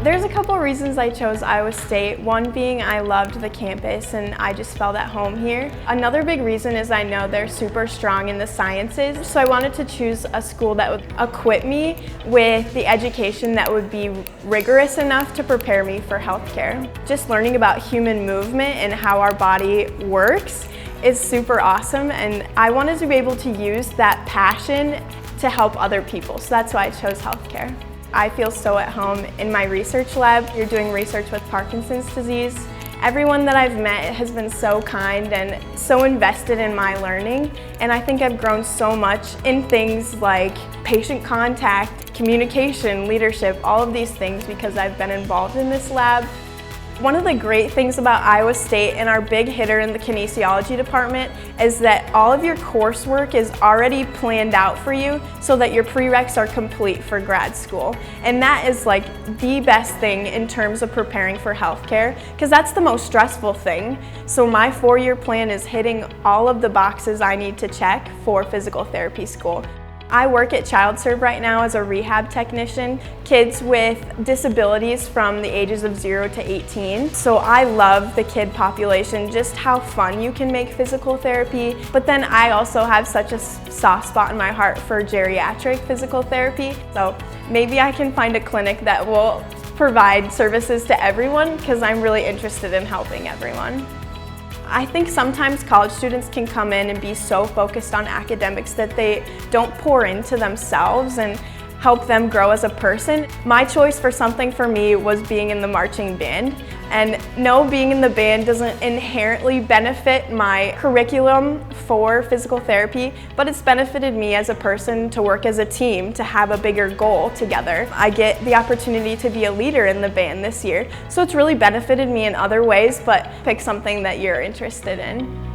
There's a couple reasons I chose Iowa State. One being I loved the campus and I just felt at home here. Another big reason is I know they're super strong in the sciences, so I wanted to choose a school that would equip me with the education that would be rigorous enough to prepare me for healthcare. Just learning about human movement and how our body works is super awesome, and I wanted to be able to use that passion to help other people, so that's why I chose healthcare. I feel so at home in my research lab. You're doing research with Parkinson's disease. Everyone that I've met has been so kind and so invested in my learning, and I think I've grown so much in things like patient contact, communication, leadership, all of these things because I've been involved in this lab. One of the great things about Iowa State and our big hitter in the kinesiology department is that all of your coursework is already planned out for you so that your prereqs are complete for grad school. And that is like the best thing in terms of preparing for healthcare, because that's the most stressful thing. So my 4-year plan is hitting all of the boxes I need to check for physical therapy school. I work at ChildServe right now as a rehab technician, kids with disabilities from the ages of 0 to 18. So I love the kid population, just how fun you can make physical therapy. But then I also have such a soft spot in my heart for geriatric physical therapy. So maybe I can find a clinic that will provide services to everyone because I'm really interested in helping everyone. I think sometimes college students can come in and be so focused on academics that they don't pour into themselves and help them grow as a person. My choice for something for me was being in the marching band. And no, being in the band doesn't inherently benefit my curriculum for physical therapy, but it's benefited me as a person to work as a team, to have a bigger goal together. I get the opportunity to be a leader in the band this year, so it's really benefited me in other ways, but pick something that you're interested in.